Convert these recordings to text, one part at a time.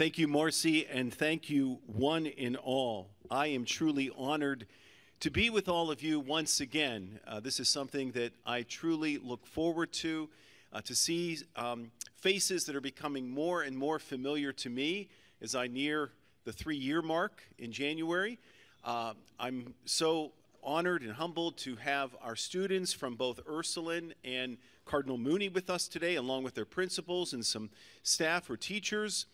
Thank you, Marcy, and thank you, one and all. I am truly honored to be with all of you once again. This is something that I truly look forward to see faces that are becoming more and more familiar to me as I near the 3-year mark in January. I'm so honored and humbled to have our students from both Ursuline and Cardinal Mooney with us today, along with their principals and some staff or teachers.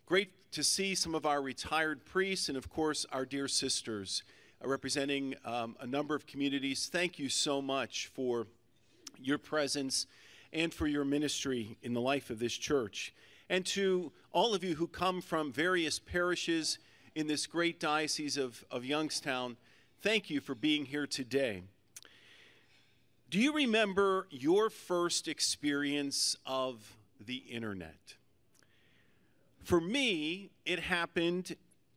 Great to see some of our retired priests and, of course, our dear sisters representing a number of communities. Thank you so much for your presence and for your ministry in the life of this church. And to all of you who come from various parishes in this great Diocese of Youngstown, thank you for being here today. Do you remember your first experience of the internet? For me, it happened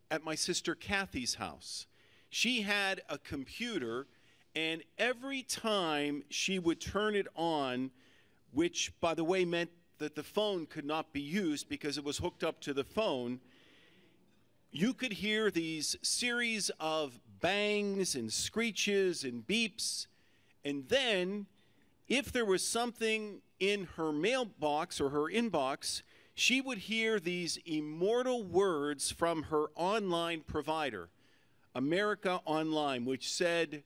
at my sister Kathy's house. She had a computer, and every time she would turn it on, which, by the way, meant that the phone could not be used because it was hooked up to the phone, you could hear these series of bangs and screeches and beeps. And then, if there was something in her mailbox or her inbox, she would hear these immortal words from her online provider, America Online, which said,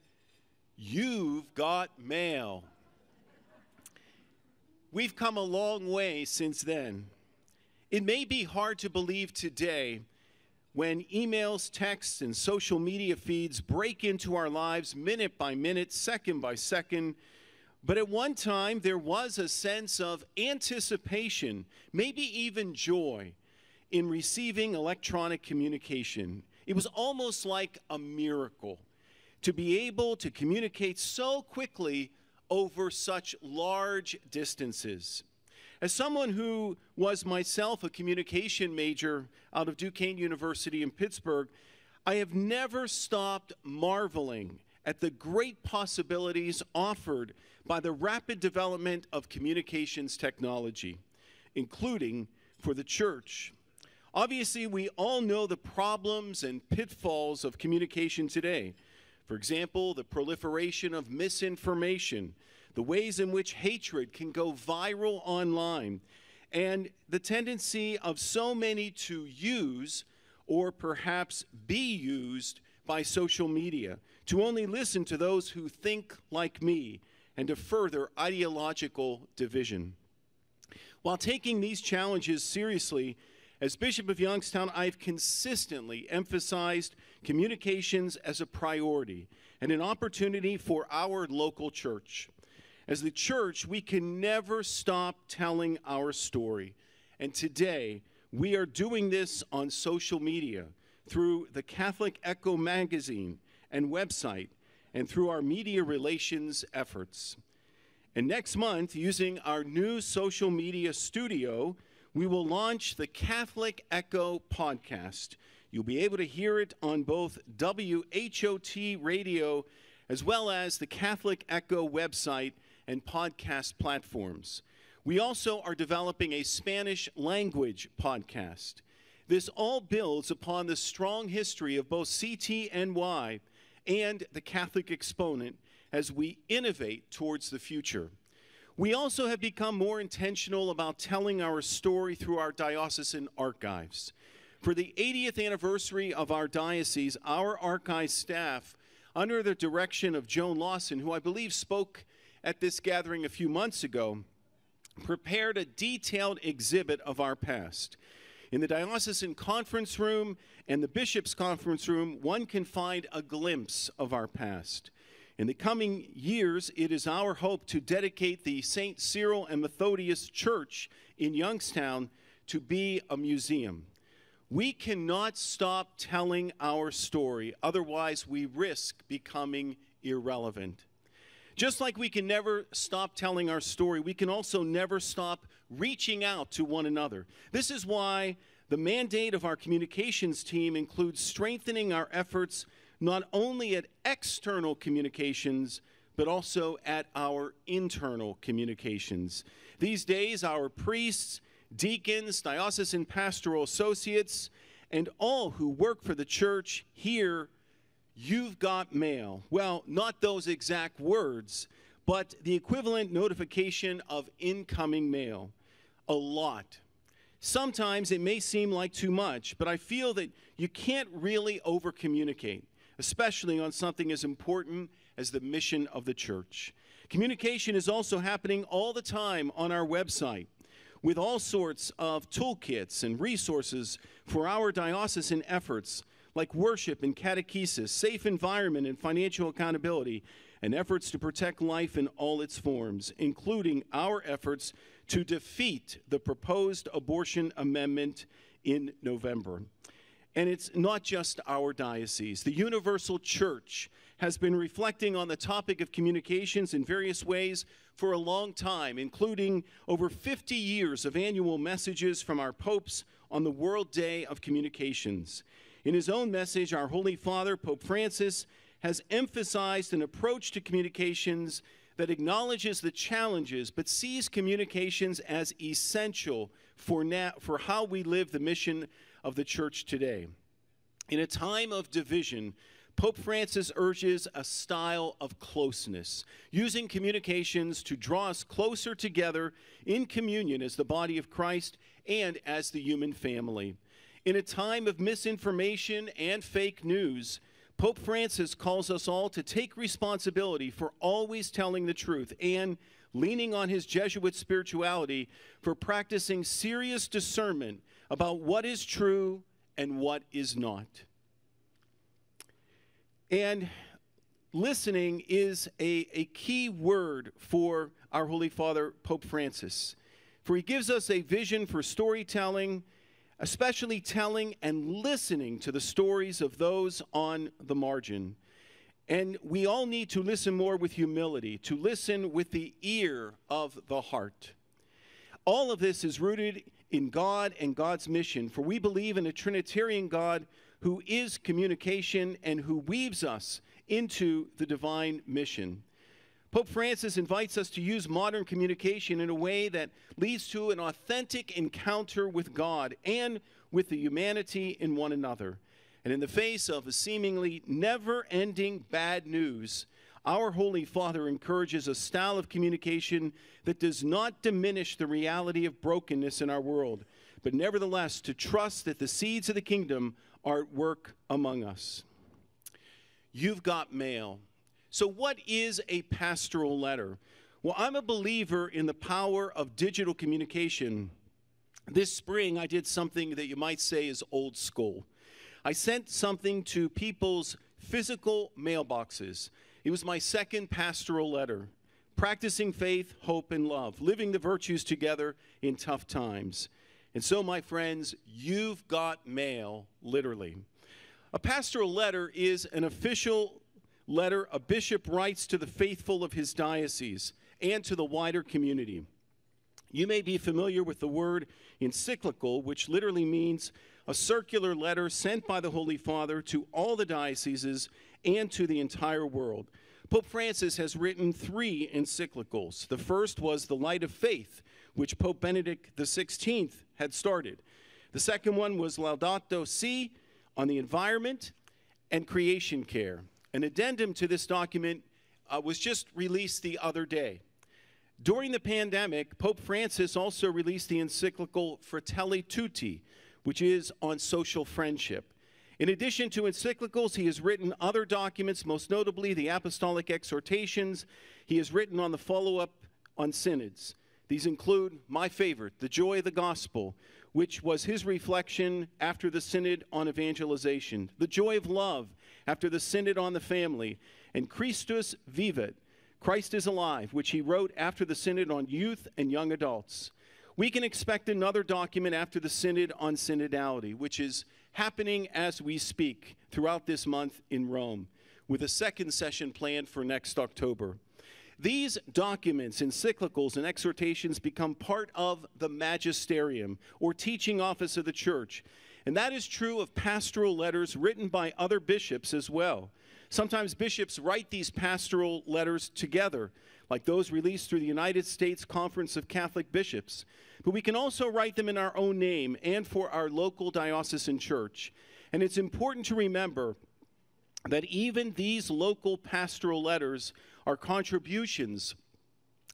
"You've got mail." We've come a long way since then. It may be hard to believe today when emails, texts, and social media feeds break into our lives minute by minute, second by second. But at one time, there was a sense of anticipation, maybe even joy, in receiving electronic communication. It was almost like a miracle to be able to communicate so quickly over such large distances. As someone who was myself a communication major out of Duquesne University in Pittsburgh, I have never stopped marveling at the great possibilities offered by the rapid development of communications technology, including for the church. Obviously, we all know the problems and pitfalls of communication today. For example, the proliferation of misinformation, the ways in which hatred can go viral online, and the tendency of so many to use or perhaps be used by social media, to only listen to those who think like me, and to further ideological division. While taking these challenges seriously, as Bishop of Youngstown, I've consistently emphasized communications as a priority and an opportunity for our local church. As the church, we can never stop telling our story. And today, we are doing this on social media, through the Catholic Echo magazine and website, and through our media relations efforts. And next month, using our new social media studio, we will launch the Catholic Echo podcast. You'll be able to hear it on both WHOT radio as well as the Catholic Echo website and podcast platforms. We also are developing a Spanish language podcast. This all builds upon the strong history of both CTNY and the Catholic Exponent as we innovate towards the future. We also have become more intentional about telling our story through our diocesan archives. For the 80th anniversary of our diocese, our archive staff, under the direction of Joan Lawson, who I believe spoke at this gathering a few months ago, prepared a detailed exhibit of our past. In the diocesan conference room and the bishop's conference room, one can find a glimpse of our past. In the coming years, it is our hope to dedicate the St. Cyril and Methodius Church in Youngstown to be a museum. We cannot stop telling our story, otherwise we risk becoming irrelevant. Just like we can never stop telling our story, we can also never stop reaching out to one another. This is why the mandate of our communications team includes strengthening our efforts not only at external communications, but also at our internal communications. These days, our priests deacons, diocesan pastoral associates, and all who work for the church here, you've got mail. Well, not those exact words, but the equivalent notification of incoming mail. A lot. Sometimes it may seem like too much, but I feel that you can't really over-communicate, especially on something as important as the mission of the church. Communication is also happening all the time on our website with all sorts of toolkits and resources for our diocesan efforts, like worship and catechesis, safe environment and financial accountability, and efforts to protect life in all its forms, including our efforts to defeat the proposed abortion amendment in November. And it's not just our diocese. The Universal Church has been reflecting on the topic of communications in various ways for a long time, including over 50 years of annual messages from our popes on the World Day of Communications. In his own message, our Holy Father, Pope Francis, has emphasized an approach to communications that acknowledges the challenges but sees communications as essential for how we live the mission of the church today. In a time of division, Pope Francis urges a style of closeness, using communications to draw us closer together in communion as the body of Christ and as the human family. In a time of misinformation and fake news, Pope Francis calls us all to take responsibility for always telling the truth and, leaning on his Jesuit spirituality, for practicing serious discernment about what is true and what is not. And listening is a key word for our Holy Father, Pope Francis, for he gives us a vision for storytelling, especially telling and listening to the stories of those on the margin. And we all need to listen more with humility, to listen with the ear of the heart. All of this is rooted in God and God's mission, for we believe in a Trinitarian God who is communication and who weaves us into the divine mission. Pope Francis invites us to use modern communication in a way that leads to an authentic encounter with God and with the humanity in one another. And in the face of a seemingly never-ending bad news, our Holy Father encourages a style of communication that does not diminish the reality of brokenness in our world, but nevertheless to trust that the seeds of the kingdom are at work among us. You've got mail. So what is a pastoral letter? Well, I'm a believer in the power of digital communication. This spring, I did something that you might say is old school. I sent something to people's physical mailboxes. It was my second pastoral letter, practicing faith, hope, and love, living the virtues together in tough times. And so, my friends, you've got mail, literally. A pastoral letter is an official letter a bishop writes to the faithful of his diocese and to the wider community. You may be familiar with the word encyclical, which literally means a circular letter sent by the Holy Father to all the dioceses and to the entire world. Pope Francis has written 3 encyclicals. The first was The Light of Faith, which Pope Benedict XVI had started. The second one was Laudato Si on the environment and creation care. An addendum to this document was just released the other day. During the pandemic, Pope Francis also released the encyclical Fratelli Tutti, which is on social friendship. In addition to encyclicals, he has written other documents, most notably the Apostolic Exhortations. He has written on the follow-up on synods. These include my favorite, The Joy of the Gospel, which was his reflection after the Synod on Evangelization, The Joy of Love after the Synod on the Family, and Christus Vivit, Christ is Alive, which he wrote after the Synod on Youth and Young Adults. We can expect another document after the Synod on Synodality, which is happening as we speak throughout this month in Rome, with a second session planned for next October. These documents, encyclicals, and exhortations become part of the magisterium, or teaching office of the church. And that is true of pastoral letters written by other bishops as well. Sometimes bishops write these pastoral letters together, like those released through the United States Conference of Catholic Bishops. But we can also write them in our own name and for our local diocesan church. And it's important to remember that even these local pastoral letters are contributions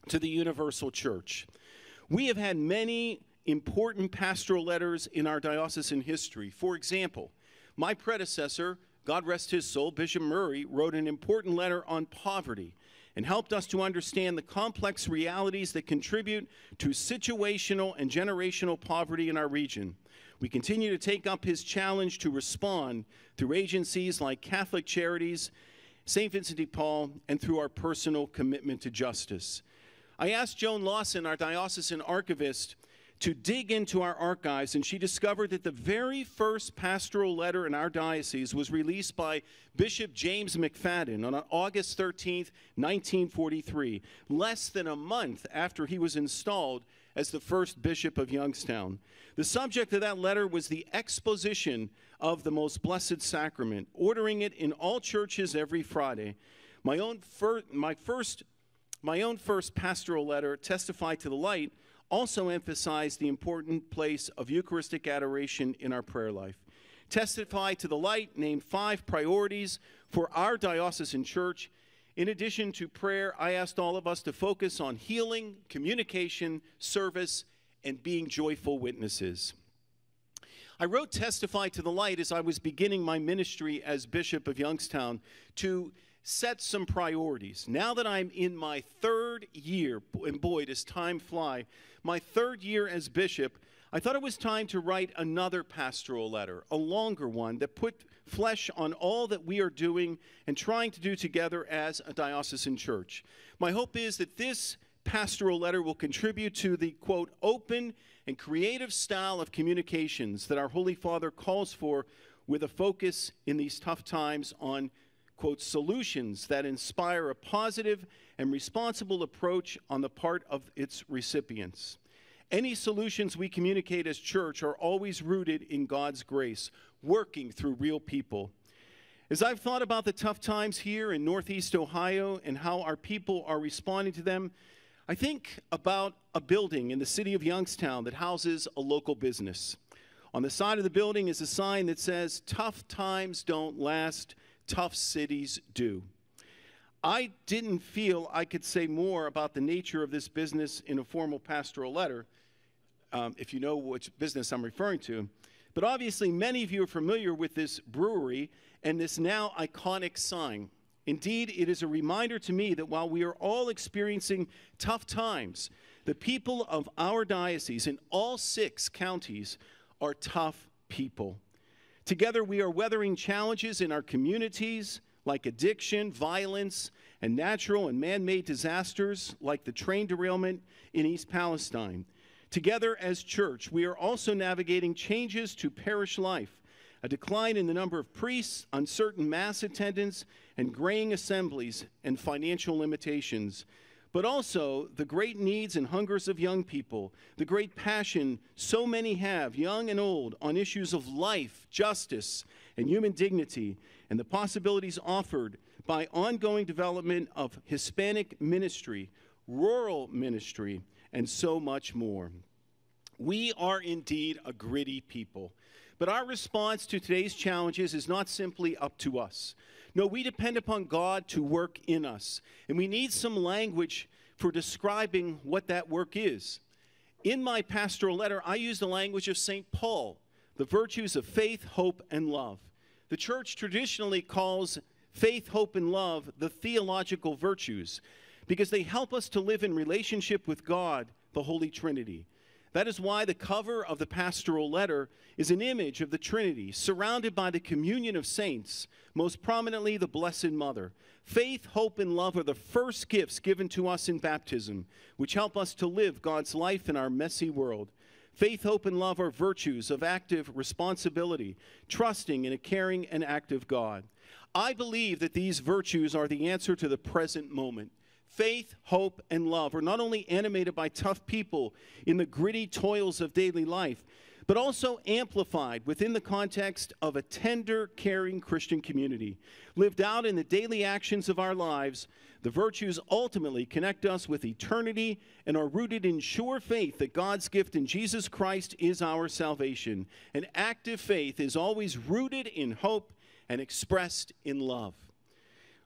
to the universal church. We have had many important pastoral letters in our diocesan history. For example, my predecessor, God rest his soul, Bishop Murray, wrote an important letter on poverty and helped us to understand the complex realities that contribute to situational and generational poverty in our region. We continue to take up his challenge to respond through agencies like Catholic Charities, St. Vincent de Paul, and through our personal commitment to justice. I asked Joan Lawson, our diocesan archivist, to dig into our archives, and she discovered that the very first pastoral letter in our diocese was released by Bishop James McFadden on August 13th, 1943, less than a month after he was installed as the first Bishop of Youngstown. The subject of that letter was the exposition of the Most Blessed Sacrament, ordering it in all churches every Friday. My own first pastoral letter, Testify to the Light, also emphasized the important place of Eucharistic adoration in our prayer life. Testify to the Light named 5 priorities for our diocesan church. In addition to prayer, I asked all of us to focus on healing, communication, service, and being joyful witnesses. I wrote Testify to the Light as I was beginning my ministry as Bishop of Youngstown to set some priorities. Now that I'm in my 3rd year, and boy, does time fly, my 3rd year as bishop, I thought it was time to write another pastoral letter, a longer one that put flesh on all that we are doing and trying to do together as a diocesan church. My hope is that this pastoral letter will contribute to the, quote, open and creative style of communications that our Holy Father calls for, with a focus in these tough times on, quote, solutions that inspire a positive and responsible approach on the part of its recipients. Any solutions we communicate as church are always rooted in God's grace, working through real people. As I've thought about the tough times here in Northeast Ohio and how our people are responding to them, I think about a building in the city of Youngstown that houses a local business. On the side of the building is a sign that says, "Tough times don't last, tough cities do." I didn't feel I could say more about the nature of this business in a formal pastoral letter, if you know which business I'm referring to. But obviously, many of you are familiar with this brewery and this now iconic sign. Indeed, it is a reminder to me that while we are all experiencing tough times, the people of our diocese in all 6 counties are tough people. Together, we are weathering challenges in our communities like addiction, violence, and natural and man-made disasters like the train derailment in East Palestine. Together as church, we are also navigating changes to parish life, a decline in the number of priests, uncertain mass attendance, and graying assemblies, and financial limitations. But also the great needs and hungers of young people, the great passion so many have, young and old, on issues of life, justice, and human dignity, and the possibilities offered by ongoing development of Hispanic ministry, rural ministry, and so much more. We are indeed a gritty people, but our response to today's challenges is not simply up to us. No, we depend upon God to work in us, and we need some language for describing what that work is. In my pastoral letter, I use the language of St. Paul, the virtues of faith, hope, and love. The church traditionally calls faith, hope, and love the theological virtues because they help us to live in relationship with God, the Holy Trinity. That is why the cover of the pastoral letter is an image of the Trinity, surrounded by the communion of saints, most prominently the Blessed Mother. Faith, hope, and love are the first gifts given to us in baptism, which help us to live God's life in our messy world. Faith, hope, and love are virtues of active responsibility, trusting in a caring and active God. I believe that these virtues are the answer to the present moment. Faith, hope, and love are not only animated by tough people in the gritty toils of daily life, but also amplified within the context of a tender, caring Christian community. Lived out in the daily actions of our lives, the virtues ultimately connect us with eternity and are rooted in sure faith that God's gift in Jesus Christ is our salvation. An active faith is always rooted in hope and expressed in love.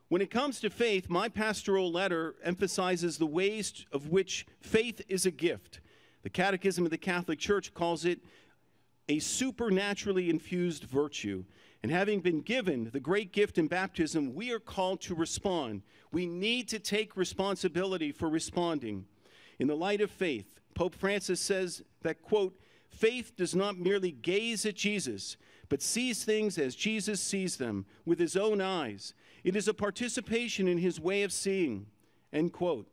When it comes to faith, my pastoral letter emphasizes the ways of which faith is a gift. The Catechism of the Catholic Church calls it a supernaturally infused virtue. And having been given the great gift in baptism, we are called to respond. We need to take responsibility for responding. In the light of faith, Pope Francis says that, quote, faith does not merely gaze at Jesus, but sees things as Jesus sees them with his own eyes. It is a participation in his way of seeing, end quote.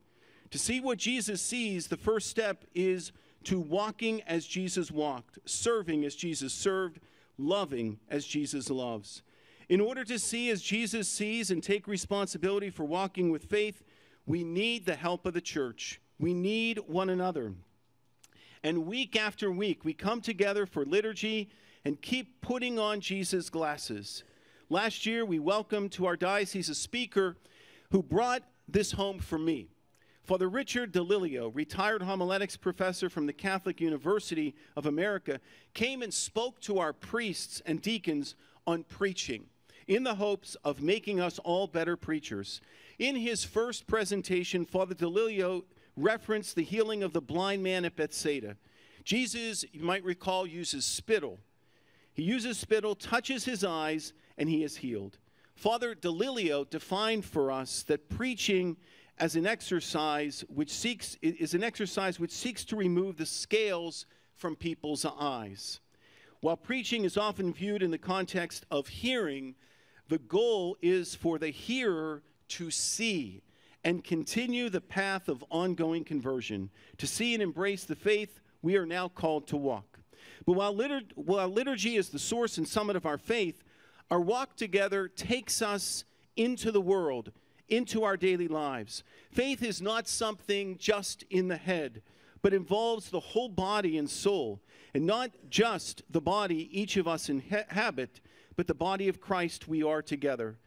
To see what Jesus sees, the first step is to walking as Jesus walked, serving as Jesus served, loving as Jesus loves. In order to see as Jesus sees and take responsibility for walking with faith, we need the help of the church. We need one another. And week after week, we come together for liturgy and keep putting on Jesus' glasses. Last year, we welcomed to our diocese a speaker who brought this home for me. Father Richard DeLilio, retired homiletics professor from the Catholic University of America, came and spoke to our priests and deacons on preaching in the hopes of making us all better preachers. In his first presentation, Father DeLilio referenced the healing of the blind man at Bethsaida. Jesus, you might recall, uses spittle. He uses spittle, touches his eyes, and he is healed. Father DeLilio defined for us that preaching as an exercise which seeks to remove the scales from people's eyes. While preaching is often viewed in the context of hearing, the goal is for the hearer to see and continue the path of ongoing conversion. To see and embrace the faith we are now called to walk. But while liturgy is the source and summit of our faith, our walk together takes us into the world, into our daily lives. Faith is not something just in the head, but involves the whole body and soul, and not just the body each of us inhabit, but the body of Christ we are together.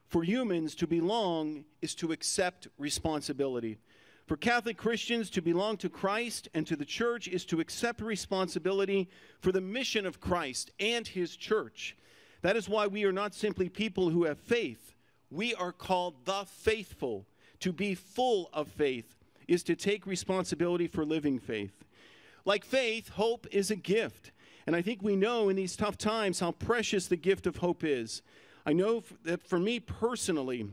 For humans, to belong is to accept responsibility. For Catholic Christians, to belong to Christ and to the church is to accept responsibility for the mission of Christ and his church. That is why we are not simply people who have faith. We are called the faithful. To be full of faith is to take responsibility for living faith. Like faith, hope is a gift. And I think we know in these tough times how precious the gift of hope is. I know that for me personally,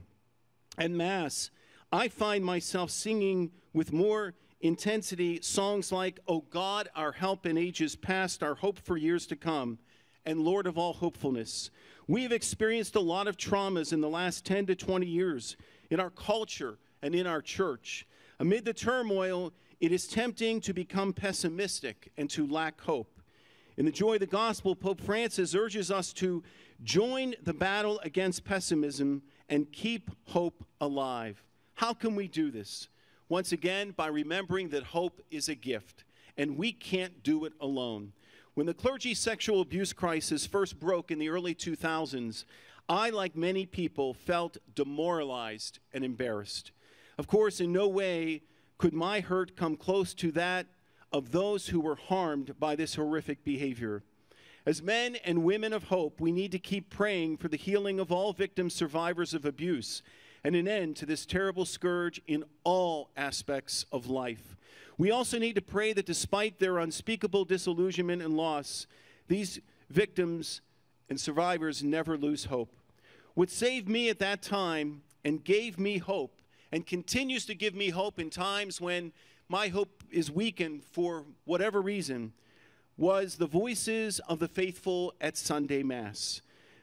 at Mass, I find myself singing with more intensity songs like, "O God, our help in ages past, our hope for years to come, and Lord of all hopefulness." We have experienced a lot of traumas in the last 10 to 20 years in our culture and in our church. Amid the turmoil, it is tempting to become pessimistic and to lack hope. In the Joy of the Gospel, Pope Francis urges us to join the battle against pessimism and keep hope alive. How can we do this? Once again, by remembering that hope is a gift, and we can't do it alone. When the clergy sexual abuse crisis first broke in the early 2000s, I, like many people, felt demoralized and embarrassed. Of course, in no way could my hurt come close to that of those who were harmed by this horrific behavior. As men and women of hope, we need to keep praying for the healing of all victims, survivors of abuse, and an end to this terrible scourge in all aspects of life. We also need to pray that despite their unspeakable disillusionment and loss, these victims and survivors never lose hope. What saved me at that time and gave me hope and continues to give me hope in times when my hope is weakened for whatever reason was the voices of the faithful at Sunday Mass.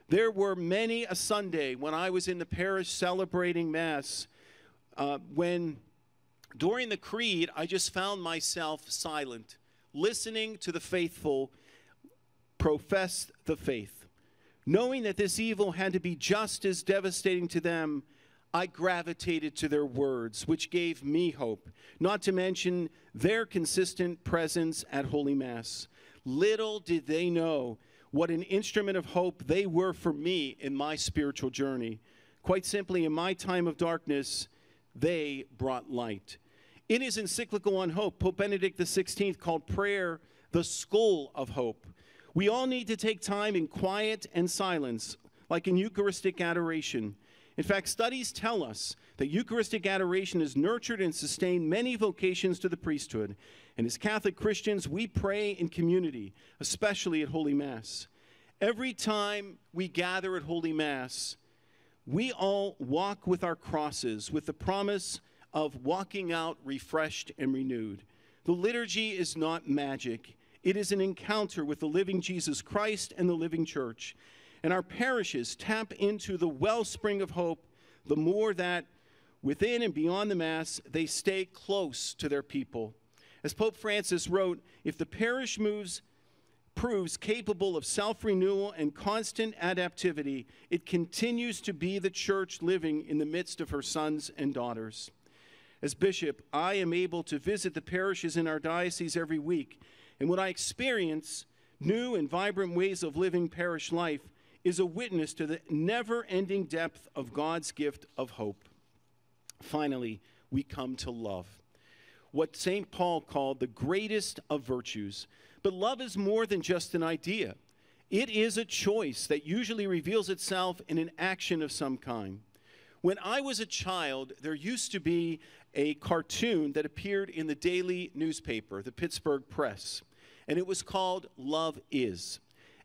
There were many a Sunday when I was in the parish celebrating Mass when during the creed I just found myself silent, listening to the faithful profess the faith. Knowing that this evil had to be just as devastating to them, I gravitated to their words, which gave me hope, not to mention their consistent presence at Holy Mass. Little did they know what an instrument of hope they were for me in my spiritual journey. Quite simply, in my time of darkness, they brought light. In his encyclical on hope, Pope Benedict XVI called prayer the school of hope. We all need to take time in quiet and silence, like in Eucharistic adoration. In fact, studies tell us that Eucharistic adoration has nurtured and sustained many vocations to the priesthood. And as Catholic Christians, we pray in community, especially at Holy Mass. Every time we gather at Holy Mass, we all walk with our crosses with the promise of walking out refreshed and renewed. The liturgy is not magic. It is an encounter with the living Jesus Christ and the living church. And our parishes tap into the wellspring of hope the more that within and beyond the Mass, they stay close to their people. As Pope Francis wrote, if the parish proves capable of self-renewal and constant adaptivity, it continues to be the church living in the midst of her sons and daughters. As bishop, I am able to visit the parishes in our diocese every week, and what I experience, new and vibrant ways of living parish life, is a witness to the never-ending depth of God's gift of hope. Finally, we come to love, what St. Paul called the greatest of virtues. But love is more than just an idea. It is a choice that usually reveals itself in an action of some kind. When I was a child, there used to be a cartoon that appeared in the daily newspaper, the Pittsburgh Press, and it was called Love Is.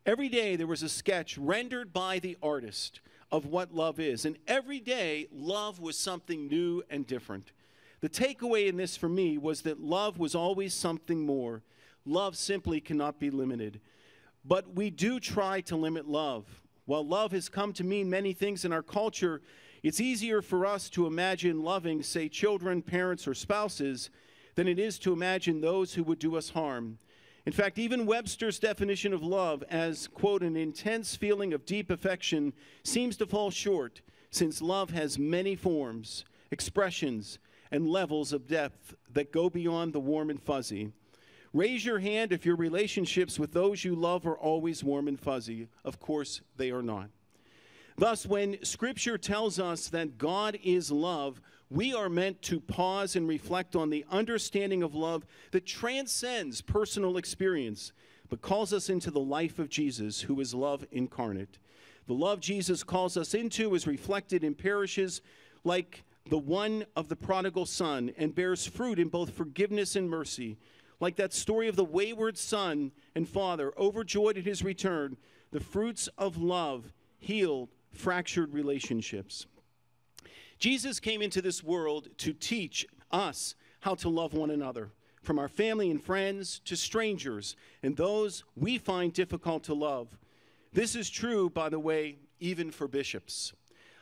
Every day there was a sketch rendered by the artist of what love is, and every day love was something new and different. The takeaway in this for me was that love was always something more. Love simply cannot be limited. But we do try to limit love. While love has come to mean many things in our culture, it's easier for us to imagine loving, say, children, parents, or spouses than it is to imagine those who would do us harm. In fact, even Webster's definition of love as, quote, an intense feeling of deep affection seems to fall short, since love has many forms, expressions, and levels of depth that go beyond the warm and fuzzy. Raise your hand if your relationships with those you love are always warm and fuzzy. Of course, they are not. Thus, when Scripture tells us that God is love, we are meant to pause and reflect on the understanding of love that transcends personal experience, but calls us into the life of Jesus, who is love incarnate. The love Jesus calls us into is reflected in parishes like the one of the prodigal son, and bears fruit in both forgiveness and mercy. Like that story of the wayward son and father, overjoyed at his return, the fruits of love healed fractured relationships. Jesus came into this world to teach us how to love one another, from our family and friends to strangers and those we find difficult to love. This is true, by the way, even for bishops.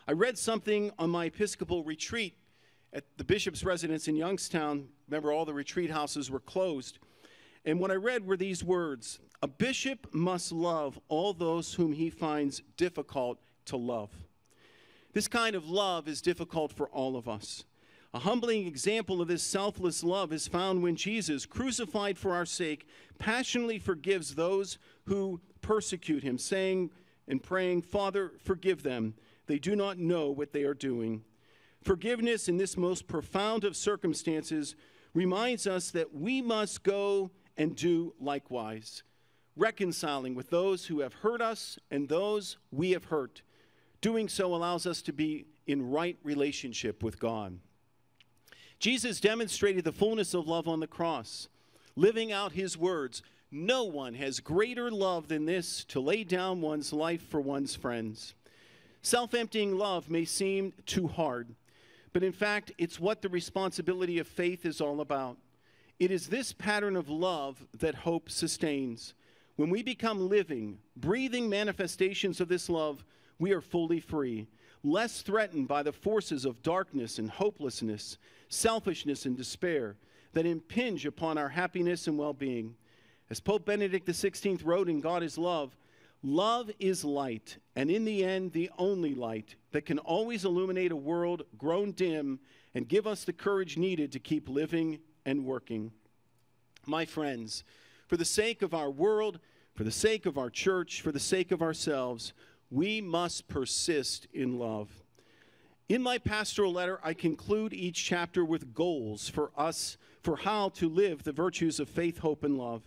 I read something on my Episcopal retreat at the bishop's residence in Youngstown. Remember, all the retreat houses were closed. And what I read were these words: a bishop must love all those whom he finds difficult to love. This kind of love is difficult for all of us. A humbling example of this selfless love is found when Jesus, crucified for our sake, passionately forgives those who persecute him, saying and praying, "Father, forgive them. They do not know what they are doing." Forgiveness in this most profound of circumstances reminds us that we must go and do likewise, reconciling with those who have hurt us and those we have hurt. Doing so allows us to be in right relationship with God. Jesus demonstrated the fullness of love on the cross, living out his words, "No one has greater love than this, to lay down one's life for one's friends." Self-emptying love may seem too hard, but in fact, it's what the responsibility of faith is all about. It is this pattern of love that hope sustains. When we become living, breathing manifestations of this love, we are fully free, less threatened by the forces of darkness and hopelessness, selfishness and despair that impinge upon our happiness and well-being. As Pope Benedict XVI wrote in God is Love, love is light, and in the end, the only light that can always illuminate a world grown dim and give us the courage needed to keep living and working. My friends, For the sake of our world, for the sake of our church, for the sake of ourselves, we must persist in love. In my pastoral letter, I conclude each chapter with goals for us for how to live the virtues of faith, hope, and love.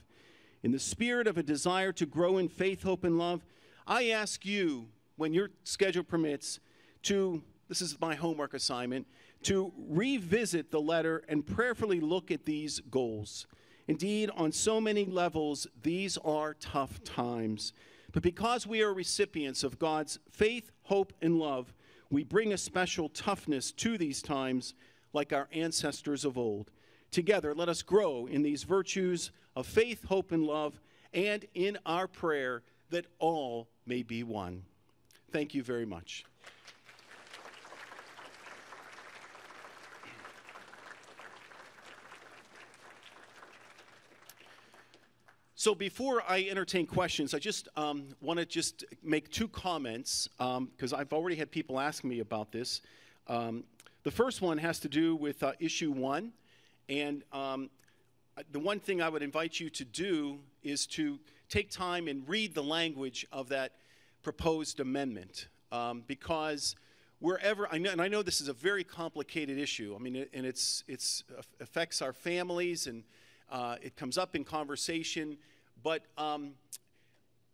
In the spirit of a desire to grow in faith, hope, and love, I ask you, when your schedule permits, this is my homework assignment, to revisit the letter and prayerfully look at these goals. Indeed, on so many levels, these are tough times. But because we are recipients of God's faith, hope, and love, we bring a special toughness to these times like our ancestors of old. Together, let us grow in these virtues of faith, hope, and love, and in our prayer that all may be one. Thank you very much. So before I entertain questions, I just want to make two comments because I've already had people ask me about this. The first one has to do with issue 1, and the one thing I would invite you to do is to take time and read the language of that proposed amendment, because wherever I know this is a very complicated issue. I mean, and it's affects our families, and it comes up in conversation, but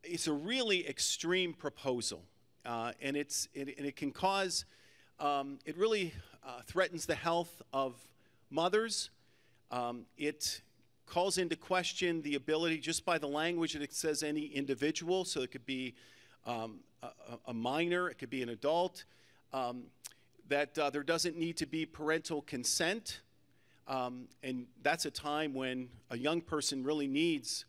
it's a really extreme proposal, and it can cause it really threatens the health of mothers. It calls into question the ability, just by the language that it says, any individual. So it could be a minor, it could be an adult, that there doesn't need to be parental consent. And that's a time when a young person really needs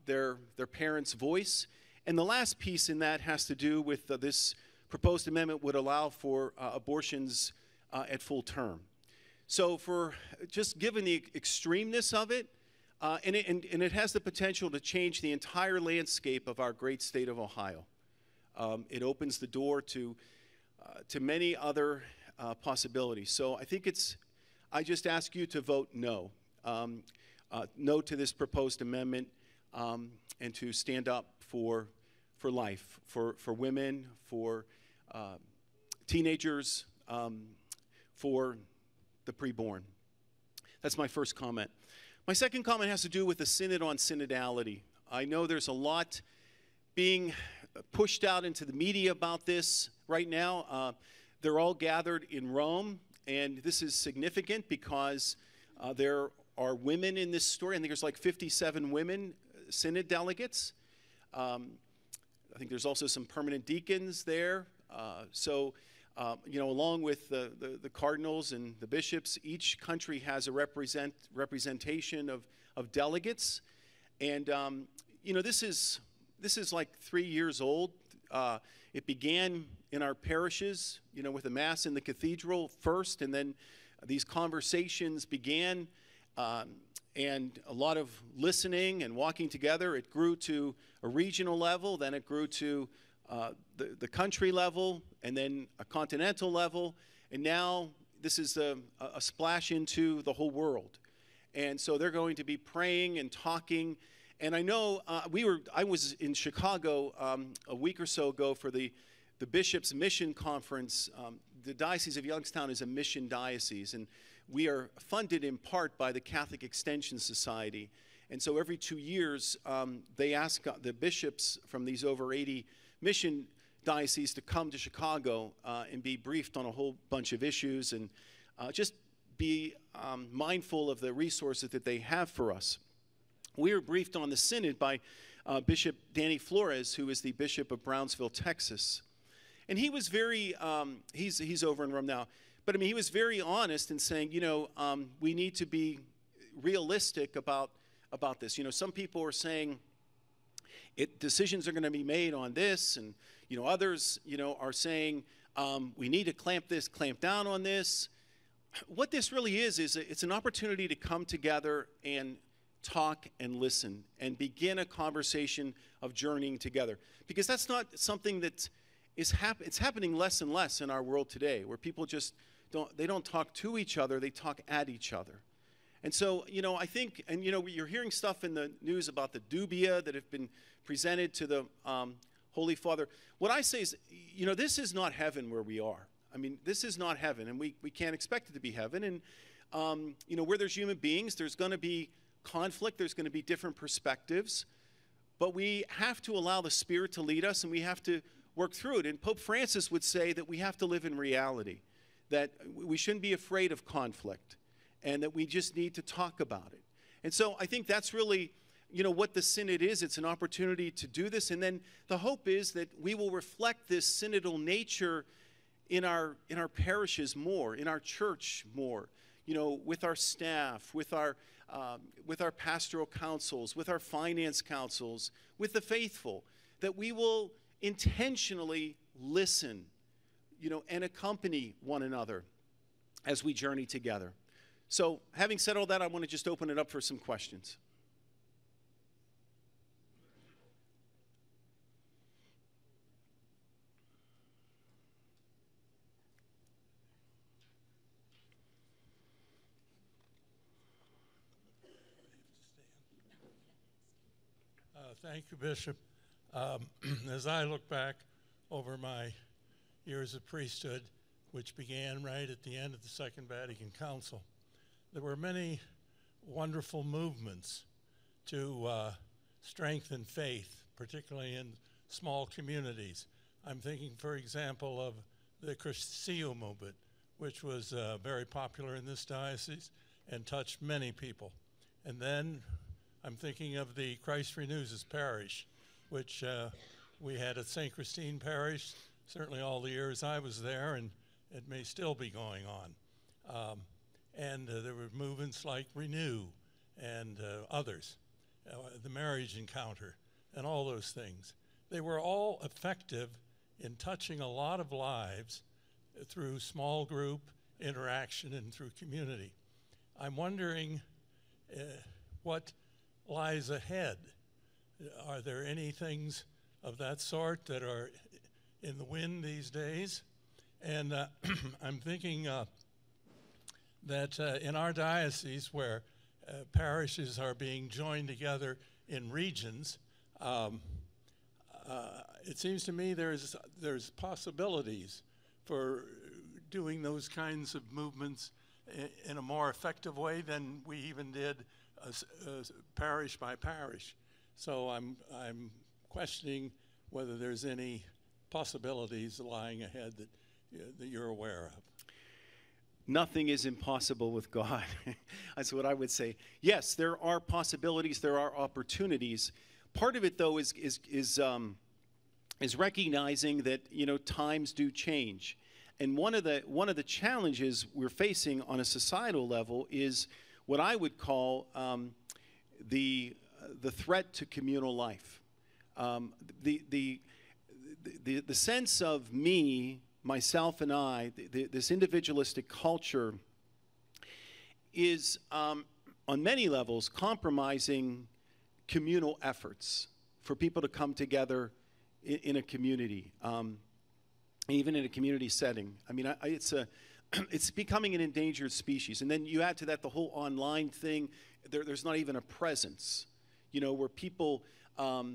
their parents' voice. And the last piece in that has to do with this proposed amendment would allow for abortions at full term. So for just given the extremeness of it, and it has the potential to change the entire landscape of our great state of Ohio. It opens the door to many other possibilities. So I think I just ask you to vote no. No to this proposed amendment, and to stand up for life, for women, for teenagers, for the preborn. That's my first comment. My second comment has to do with the Synod on Synodality. I know there's a lot being pushed out into the media about this right now. They're all gathered in Rome, and this is significant because there are women in this story. I think there's like 57 women synod delegates. I think there's also some permanent deacons there. Along with the cardinals and the bishops, each country has a representation of delegates. And, this is like 3 years old. It began in our parishes, with a mass in the cathedral first, and then these conversations began, and a lot of listening and walking together. It grew to a regional level, then it grew to the country level, and then a continental level, and now this is a splash into the whole world. And so they're going to be praying and talking. And I know I was in Chicago a week or so ago for the Bishops' Mission Conference. The Diocese of Youngstown is a mission diocese, and we are funded in part by the Catholic Extension Society. And so every 2 years, they ask the bishops from these over 80 mission dioceses to come to Chicago and be briefed on a whole bunch of issues, and just be mindful of the resources that they have for us. We were briefed on the synod by Bishop Danny Flores, who is the Bishop of Brownsville, Texas. And he was very, he's over in Rome now, but I mean, he was very honest in saying, we need to be realistic about this. Some people are saying decisions are going to be made on this, and others are saying we need to clamp down on this. What this really is it's an opportunity to come together and talk and listen and begin a conversation of journeying together, because that's not something that it's happening less and less in our world today, where people just don't talk to each other, they talk at each other. And so, I think, and you're hearing stuff in the news about the dubia that have been presented to the Holy Father. What I say is, this is not heaven where we are. I mean, this is not heaven, and we can't expect it to be heaven. And, where there's human beings, there's going to be conflict, there's going to be different perspectives. But we have to allow the Spirit to lead us, and we have to work through it. And Pope Francis would say that we have to live in reality, that we shouldn't be afraid of conflict, and that we just need to talk about it. And so I think that's really, what the synod is. It's an opportunity to do this. And then the hope is that we will reflect this synodal nature in our parishes more, in our church more, with our staff, with our pastoral councils, with our finance councils, with the faithful, that we will intentionally listen, and accompany one another as we journey together. So, having said all that, I want to just open it up for some questions. Thank you, Bishop. As I look back over my years of priesthood, which began right at the end of the Second Vatican Council, there were many wonderful movements to strengthen faith, particularly in small communities. I'm thinking, for example, of the Cursillo movement, which was very popular in this diocese and touched many people. And then I'm thinking of the Christ Renews His Parish, which we had at St. Christine Parish, certainly all the years I was there, and it may still be going on. And there were movements like Renew and others, the Marriage Encounter, and all those things. They were all effective in touching a lot of lives through small group interaction and through community. I'm wondering what lies ahead. Are there any things of that sort that are in the wind these days? And I'm thinking that in our diocese, where parishes are being joined together in regions, it seems to me there's possibilities for doing those kinds of movements in a more effective way than we even did parish by parish. So I'm questioning whether there's any possibilities lying ahead that you're aware of. Nothing is impossible with God. That's what I would say. Yes, there are possibilities, there are opportunities. Part of it, though, is recognizing that times do change, and one of the challenges we're facing on a societal level is what I would call the threat to communal life. The sense of me, myself, and I, this individualistic culture is on many levels compromising communal efforts for people to come together in a community, even in a community setting. I mean, it's becoming an endangered species. And then you add to that the whole online thing. There's not even a presence, where people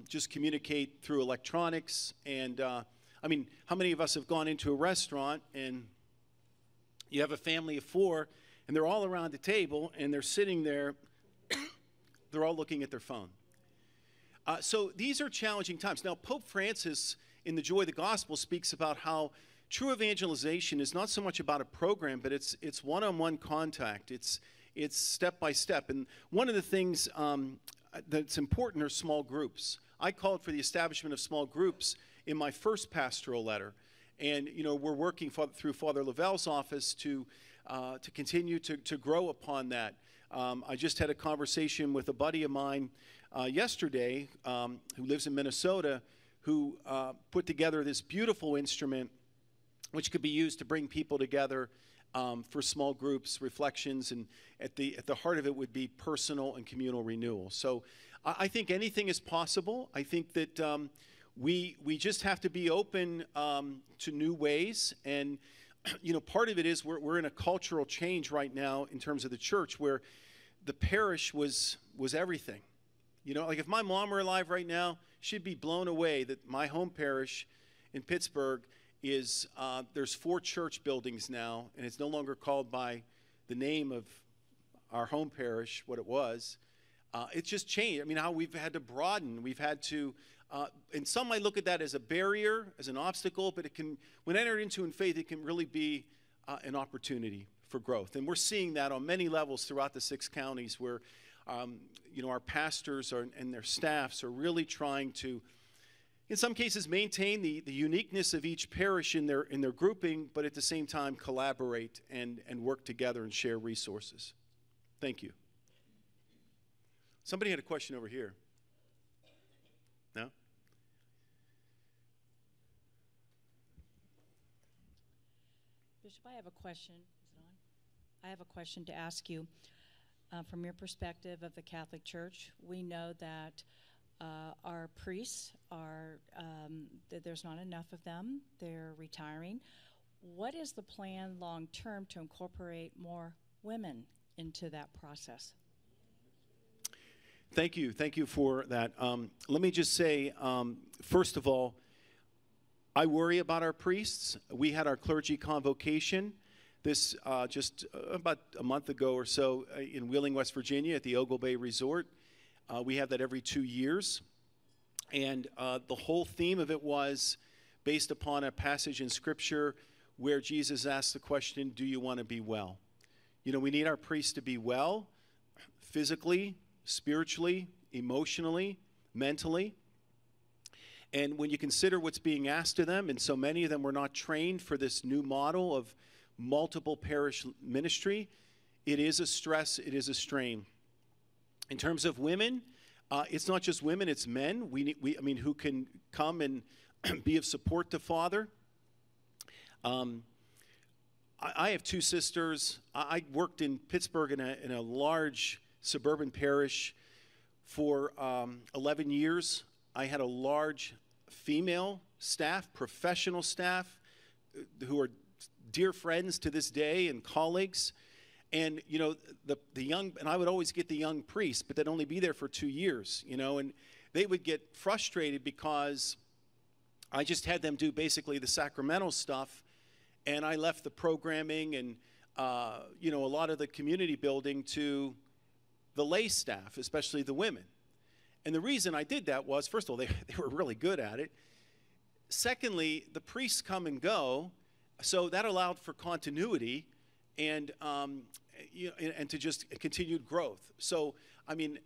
just communicate through electronics. And I mean, how many of us have gone into a restaurant and you have a family of 4 and they're all around the table and they're sitting there, they're all looking at their phone. So these are challenging times. Now, Pope Francis, in The Joy of the Gospel, speaks about how true evangelization is not so much about a program, but it's one-on-one contact. It's step by step. And one of the things that's important are small groups. I called for the establishment of small groups in my first pastoral letter. And, we're working through Father Lavelle's office to continue to grow upon that. I just had a conversation with a buddy of mine yesterday who lives in Minnesota, who put together this beautiful instrument which could be used to bring people together for small groups, reflections, and at the heart of it would be personal and communal renewal. So I think anything is possible. I think that we just have to be open to new ways. And part of it is we're in a cultural change right now in terms of the church, where the parish was everything. You know, like if my mom were alive right now, she'd be blown away that my home parish in Pittsburgh is, there's 4 church buildings now, and it's no longer called by the name of our home parish, what it was. It's just changed. I mean, how we've had to broaden, we've had to, and some might look at that as a barrier, as an obstacle, but it can, when entered into in faith, it can really be an opportunity for growth. And we're seeing that on many levels throughout the 6 counties where, you know, our pastors and their staffs are really trying to, in some cases, maintain the uniqueness of each parish in their grouping, but at the same time collaborate and work together and share resources. Thank you. Somebody had a question over here. No? Bishop, I have a question. Is it on? I have a question to ask you. From your perspective of the Catholic Church, we know that our priests are, there's not enough of them. They're retiring. What is the plan long term to incorporate more women into that process? Thank you. Thank you for that. Let me just say, first of all, I worry about our priests. We had our clergy convocation this just about a month ago or so in Wheeling, West Virginia at the Ogle Bay Resort. We have that every 2 years. And the whole theme of it was based upon a passage in Scripture where Jesus asked the question, do you want to be well? You know, we need our priests to be well, physically, spiritually, emotionally, mentally. And when you consider what's being asked of them, and so many of them were not trained for this new model of multiple parish ministry, it is a stress, it is a strain. In terms of women, it's not just women, it's men. I mean, who can come and be of support to Father. I have 2 sisters. I worked in Pittsburgh in a large suburban parish for 11 years. I had a large female staff, professional staff, who are dear friends to this day and colleagues. And, you know, the young, and I would always get the young priests, but they'd only be there for 2 years, you know, and they would get frustrated because I just had them do basically the sacramental stuff, and I left the programming and, you know, a lot of the community building to the lay staff, especially the women. And the reason I did that was, first of all, they were really good at it. Secondly, the priests come and go, so that allowed for continuity and you know, and to just continued growth. So, I mean,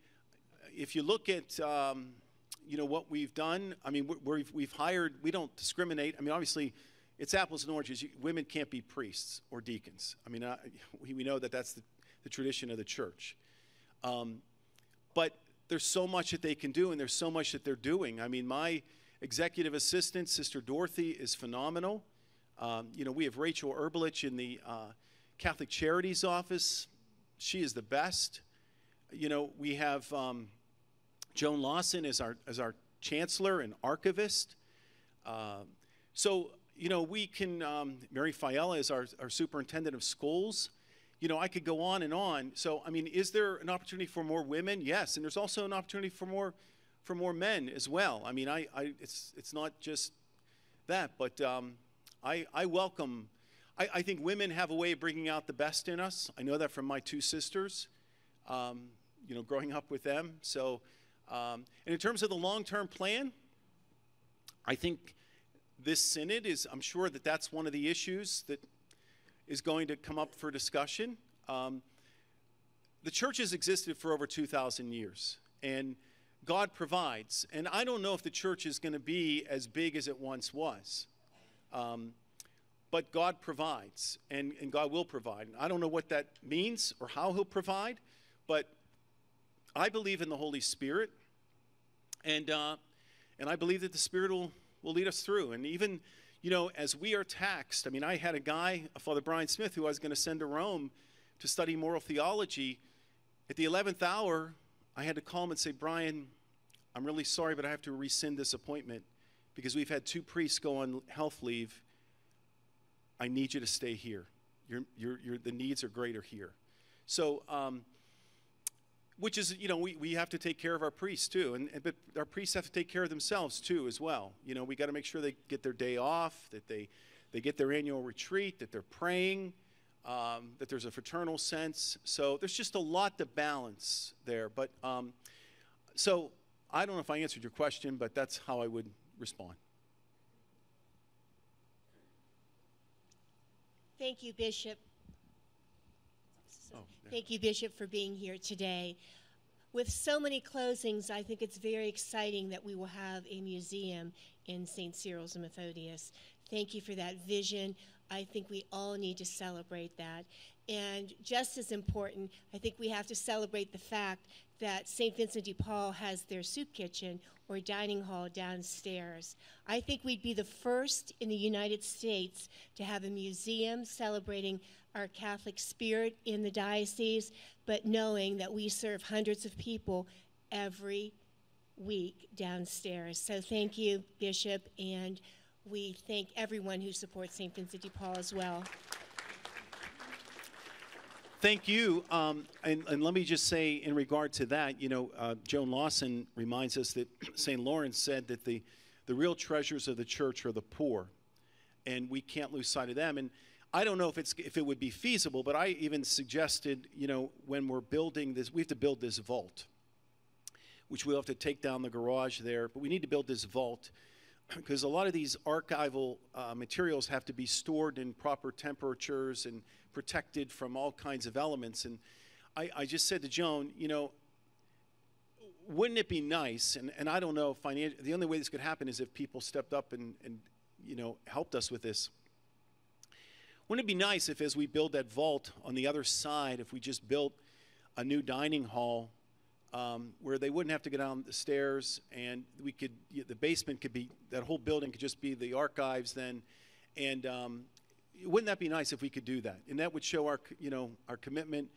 if you look at you know what we've done, I mean, we've hired. We don't discriminate. I mean, obviously, it's apples and oranges. Women can't be priests or deacons. I mean, we know that that's the tradition of the church. But there's so much that they can do, and there's so much that they're doing. I mean, my executive assistant, Sister Dorothy, is phenomenal. You know, we have Rachel Erbelich in the Catholic Charities office. She is the best. You know, we have Joan Lawson as our chancellor and archivist. So, you know, we can, Mary Fiella is our superintendent of schools. You know, I could go on and on. So, I mean, is there an opportunity for more women? Yes, and there's also an opportunity for more men as well. I mean, it's not just that, but I welcome. I think women have a way of bringing out the best in us. I know that from my 2 sisters, you know, growing up with them. So, and in terms of the long-term plan, I think this synod is, I'm sure that that's one of the issues that is going to come up for discussion. The church has existed for over 2,000 years, and God provides. And I don't know if the church is going to be as big as it once was. But God provides, and God will provide. And I don't know what that means or how he'll provide, but I believe in the Holy Spirit, and I believe that the Spirit will lead us through. And even, you know, as we are taxed, I mean, I had a guy, Father Brian Smith, who I was going to send to Rome to study moral theology. At the 11th hour, I had to call him and say, Brian, I'm really sorry, but I have to rescind this appointment because we've had 2 priests go on health leave. I need you to stay here. The needs are greater here. So, which is, we have to take care of our priests too, but our priests have to take care of themselves too as well. We got to make sure they get their day off, that they get their annual retreat, that they're praying, that there's a fraternal sense. So there's just a lot to balance there. But so I don't know if I answered your question, but that's how I would respond. Thank you, Bishop. Oh, Thank you, Bishop, for being here today. With so many closings, I think it's very exciting that we will have a museum in St. Cyril's and Methodius. Thank you for that vision. I think we all need to celebrate that. And just as important, I think we have to celebrate the fact that St. Vincent de Paul has their soup kitchen or dining hall downstairs. I think we'd be the first in the United States to have a museum celebrating our Catholic spirit in the diocese, but knowing that we serve hundreds of people every week downstairs. So thank you, Bishop, and we thank everyone who supports St. Vincent de Paul as well. Thank you. And let me just say in regard to that, Joan Lawson reminds us that St. Lawrence said that the real treasures of the church are the poor, and we can't lose sight of them. And I don't know if it would be feasible, but I even suggested, when we're building this, we have to build this vault, which we'll have to take down the garage there, but we need to build this vault because a lot of these archival materials have to be stored in proper temperatures and protected from all kinds of elements. And I just said to Joan, wouldn't it be nice, and I don't know, the only way this could happen is if people stepped up and helped us with this. Wouldn't it be nice if, as we build that vault on the other side, if we just built a new dining hall where they wouldn't have to go down the stairs, and the basement could be, that whole building could just be the archives then, and wouldn't that be nice if we could do that? And that would show our commitment.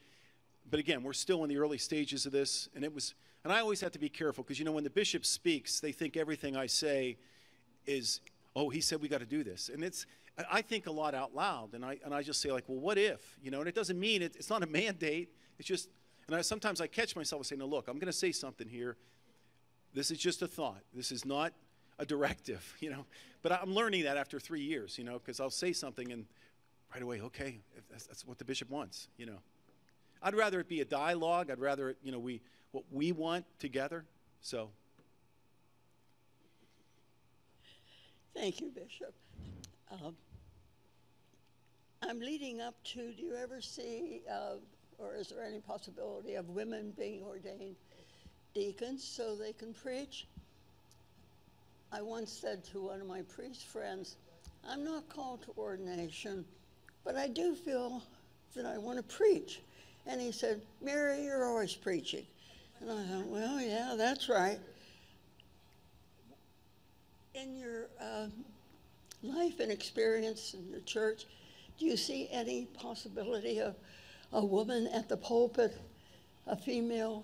But again, we're still in the early stages of this, and I always have to be careful because when the bishop speaks, they think everything I say is, oh, he said we got to do this, and I think a lot out loud, and I just say, like, well, what if? And it doesn't mean it's not a mandate. It's just, and sometimes I catch myself saying, no, look, I'm going to say something here. This is just a thought. This is not a directive, But I'm learning that after 3 years, because I'll say something and right away, okay, that's what the bishop wants, I'd rather it be a dialogue. I'd rather it, what we want together. So. Thank you, Bishop. I'm leading up to, do you ever see, or is there any possibility of women being ordained deacons so they can preach? I once said to one of my priest friends, I'm not called to ordination, but I do feel that I want to preach. And he said, Mary, you're always preaching. And I thought, well, yeah, that's right. In your life and experience in your church, do you see any possibility of a woman at the pulpit, a female,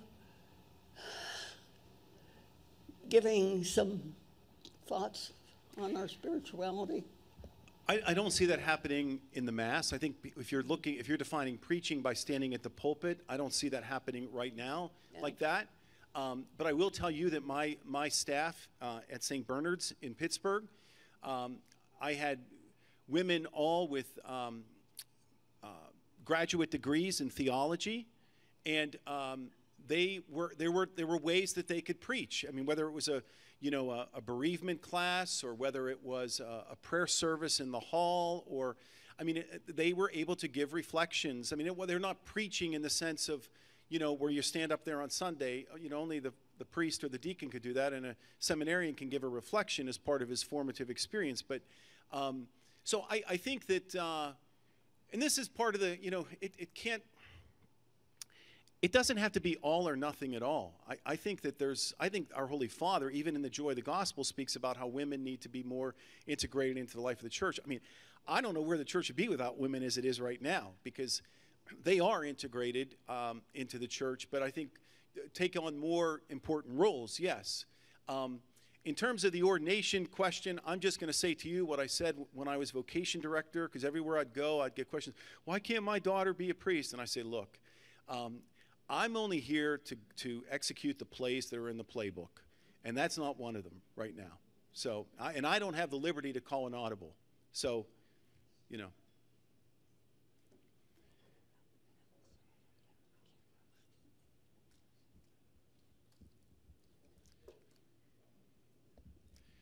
giving some thoughts on our spirituality? I don't see that happening in the Mass. I think if you're defining preaching by standing at the pulpit, I don't see that happening right now like that. But I will tell you that my staff at St. Bernard's in Pittsburgh, I had women all with graduate degrees in theology, and there were ways that they could preach. I mean, whether it was a bereavement class, or whether it was a prayer service in the hall, or, they were able to give reflections. They're not preaching in the sense of, where you stand up there on Sunday. Only the priest or the deacon could do that, and a seminarian can give a reflection as part of his formative experience. But so I think that, and this is part of the, it doesn't have to be all or nothing at all. I think our Holy Father, even in the Joy of the Gospel, speaks about how women need to be more integrated into the life of the church. I don't know where the church would be without women as it is right now, because they are integrated into the church, but I think take on more important roles, yes. In terms of the ordination question, I'm just going to say to you what I said when I was vocation director, because everywhere I'd go, I'd get questions, why can't my daughter be a priest? And I say, look, I'm only here to execute the plays that are in the playbook, and that's not one of them right now. So, and I don't have the liberty to call an audible. So, you know.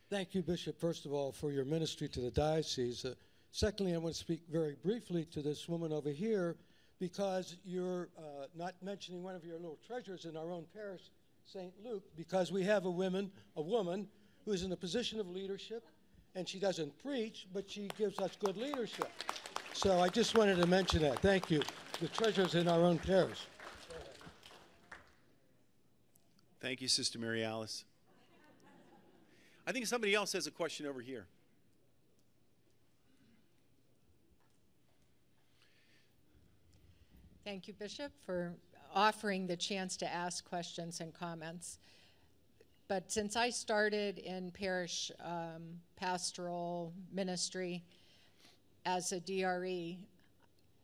Thank you, Bishop, first of all, for your ministry to the diocese. Secondly, I want to speak very briefly to this woman over here, because you're not mentioning one of your little treasures in our own parish, St. Luke, because we have a woman who is in a position of leadership, and she doesn't preach, but she gives us good leadership. So I just wanted to mention that. Thank you. The treasures in our own parish. Thank you, Sister Mary Alice. I think somebody else has a question over here. Thank you, Bishop, for offering the chance to ask questions and comments. But since I started in parish pastoral ministry as a DRE,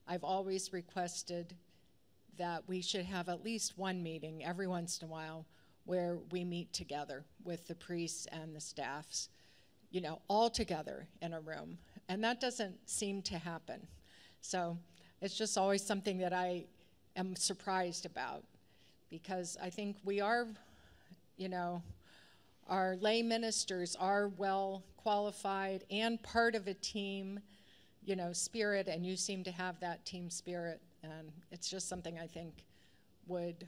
I've always requested that we should have at least one meeting every once in a while where we meet together with the priests and the staffs, you know, all together in a room. And that doesn't seem to happen. So it's just always something that I am surprised about, because I think we are, you know, our lay ministers are well qualified and part of a team, you know, spirit, and you seem to have that team spirit. And it's just something I think would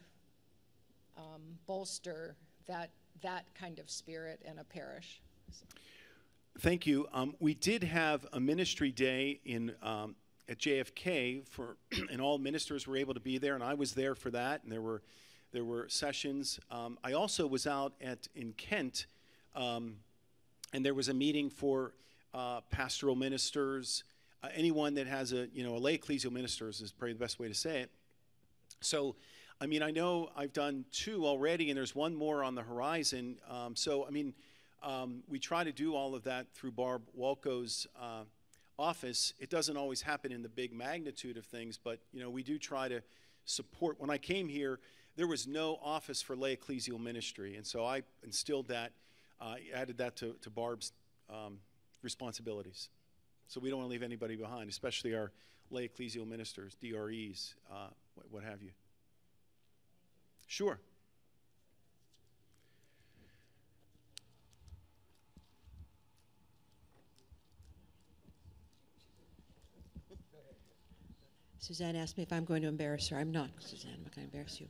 bolster that kind of spirit in a parish. So. Thank you. We did have a ministry day at JFK and all ministers were able to be there, and I was there for that. And there were sessions. I also was out in Kent, and there was a meeting for pastoral ministers. Anyone that has a lay ecclesial ministers is probably the best way to say it. So, I mean, I know I've done 2 already, and there's one more on the horizon. We try to do all of that through Barb Walco's office. It doesn't always happen in the big magnitude of things, but, you know, we do try to support. When I came here, there was no office for lay ecclesial ministry, and so I instilled that, added that to Barb's responsibilities. So we don't want to leave anybody behind, especially our lay ecclesial ministers, DREs, what have you. Sure. Suzanne asked me if I'm going to embarrass her. I'm not, Suzanne. I'm not going to embarrass you.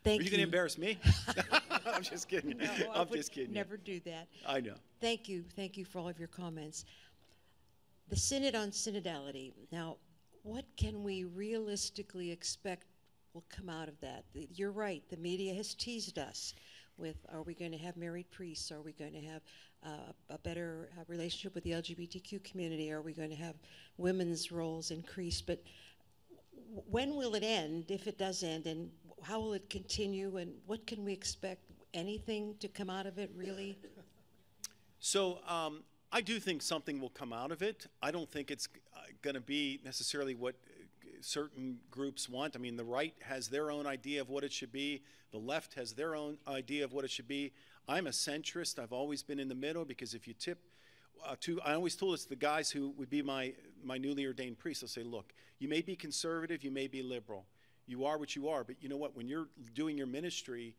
Thank you. Are you going to embarrass me? I'm just kidding. No, I'm just kidding. Never do that. I know. Thank you. Thank you for all of your comments. The Synod on Synodality. Now, what can we realistically expect will come out of that? You're right. The media has teased us with, are we going to have married priests? Are we going to have a better relationship with the LGBTQ community? Are we going to have women's roles increased? But when will it end, if it does end, and how will it continue, and what can we expect? Anything to come out of it, really? So I do think something will come out of it. I don't think it's going to be necessarily what certain groups want. I mean, the right has their own idea of what it should be. The left has their own idea of what it should be. I'm a centrist. I've always been in the middle, because if you tip I always told us the guys who would be my newly ordained priests, they'll say, look, you may be conservative, you may be liberal. You are what you are, but you know what? When you're doing your ministry,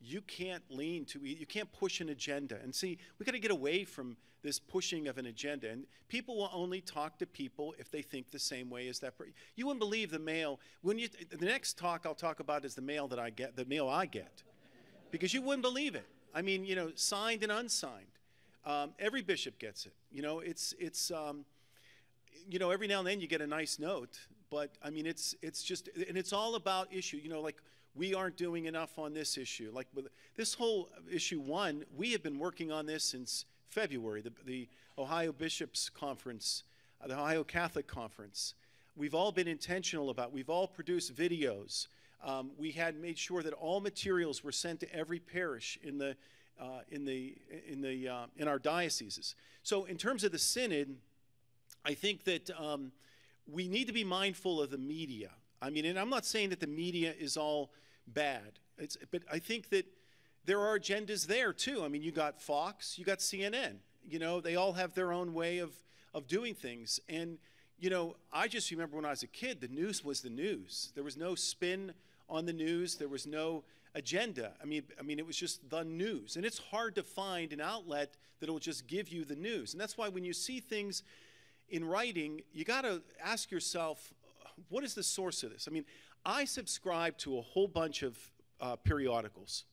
you can't you can't push an agenda. And see, we got to get away from this pushing of an agenda. And people will only talk to people if they think the same way as that person. You wouldn't believe the mail. The next talk I'll talk about is the mail that I get, because you wouldn't believe it. I mean, you know, signed and unsigned. Every bishop gets it. You know, you know, every now and then you get a nice note, but I mean, it's just, and it's all about issue. You know, like, we aren't doing enough on this issue. Like with this whole issue 1, we have been working on this since February, the Ohio Bishops Conference, the Ohio Catholic Conference. We've all been intentional about, we've all produced videos. We had made sure that all materials were sent to every parish in our dioceses. So in terms of the synod, I think that we need to be mindful of the media. I mean, and I'm not saying that the media is all bad, but I think that there are agendas there too. I mean, you got Fox, you got CNN, you know, they all have their own way of doing things. And, you know, I just remember when I was a kid, the news was the news. There was no spin on the news. There was no agenda. I mean, it was just the news. And it's hard to find an outlet that will just give you the news. And that's why when you see things in writing, you got to ask yourself, what is the source of this? I mean, I subscribe to a whole bunch of periodicals,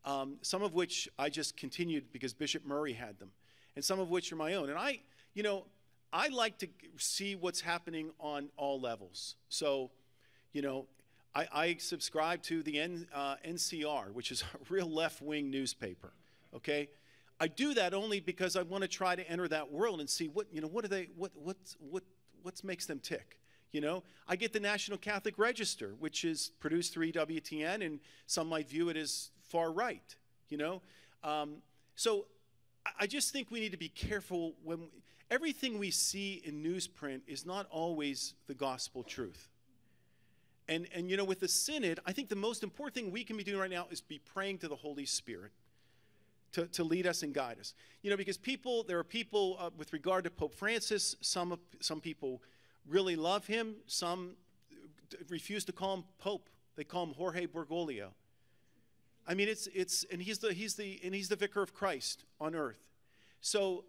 some of which I just continued because Bishop Murray had them, and some of which are my own. And I like to see what's happening on all levels. So, you know, I subscribe to the NCR, which is a real left-wing newspaper, okay? I do that only because I want to try to enter that world and see what makes them tick, you know? I get the National Catholic Register, which is produced through EWTN, and some might view it as far right, you know? So I just think we need to be careful when everything we see in newsprint is not always the gospel truth. And you know, with the Synod, I think the most important thing we can be doing right now is be praying to the Holy Spirit to lead us and guide us. You know, because there are people with regard to Pope Francis, some people really love him, some refuse to call him Pope. They call him Jorge Bergoglio. I mean, and he's the vicar of Christ on earth. So,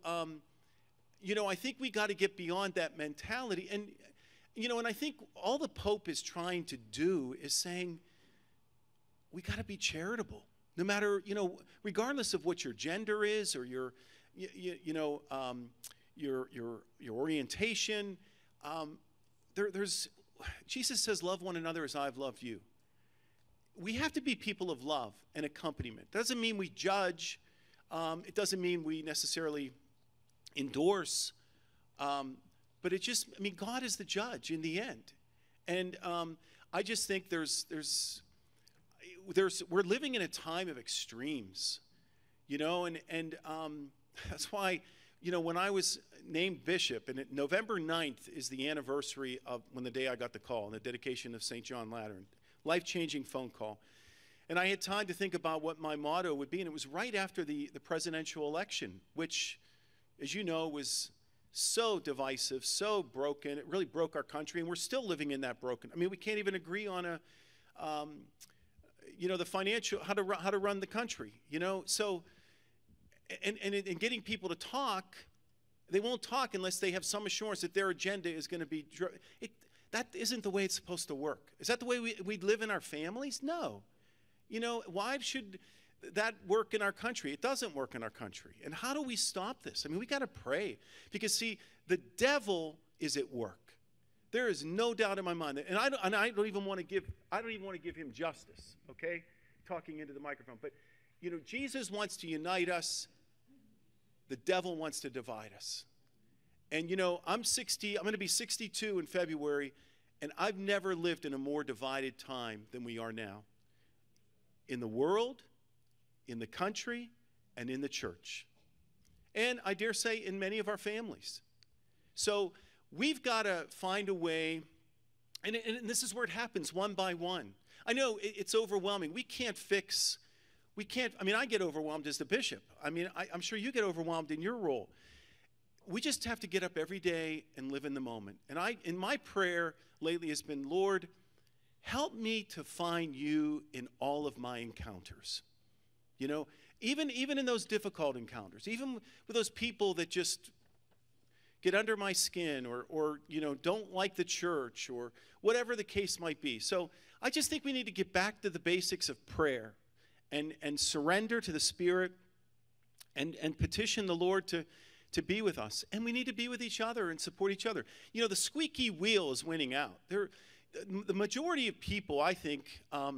you know, I think we got to get beyond that mentality. And, you know, and I think all the Pope is trying to do is saying, we got to be charitable, no matter, you know, regardless of what your gender is or your orientation. Jesus says, love one another as I've loved you. We have to be people of love and accompaniment. Doesn't mean we judge. It doesn't mean we necessarily endorse. But it just, I mean, God is the judge in the end. And I just think we're living in a time of extremes, you know, and that's why, you know, when I was named bishop, and November 9th is the anniversary of the day I got the call, and the dedication of St. John Lateran, life-changing phone call. And I had time to think about what my motto would be, and it was right after the presidential election, which, as you know, was so divisive, so broken. It really broke our country, and we're still living in that broken. I mean, we can't even agree on you know, the financial, how to run the country, you know? So, and getting people to talk, they won't talk unless they have some assurance that their agenda is going to be, that isn't the way it's supposed to work. Is that the way we live in our families? No. You know, why should that work in our country? It doesn't work in our country. And how do we stop this? I mean, we got to pray, because see, the devil is at work. There is no doubt in my mind that, and I don't even want to give him justice, okay? Talking into the microphone. But, you know, Jesus wants to unite us. The devil wants to divide us. And, you know, I'm going to be 62 in February, and I've never lived in a more divided time than we are now. In the world, in the country, and in the church. And I dare say in many of our families. So we've got to find a way, and this is where it happens one by one. I know it's overwhelming. I mean, I get overwhelmed as the bishop. I mean, I'm sure you get overwhelmed in your role. We just have to get up every day and live in the moment. And my prayer lately has been, Lord, help me to find you in all of my encounters. You know, even in those difficult encounters, even with those people that just get under my skin or you know, don't like the church or whatever the case might be. So I just think we need to get back to the basics of prayer and surrender to the Spirit and petition the Lord to be with us. And we need to be with each other and support each other. You know, the squeaky wheel is winning out. The majority of people, I think, are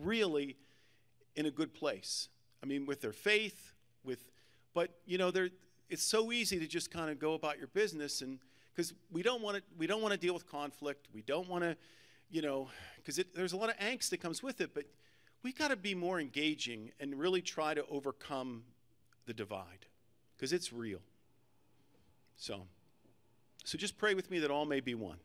really in a good place. I mean, with their faith, but you know, it's so easy to just kind of go about your business, and because we don't want to deal with conflict. We don't want to, you know, because there's a lot of angst that comes with it. But we've got to be more engaging and really try to overcome the divide, because it's real. So just pray with me that all may be one.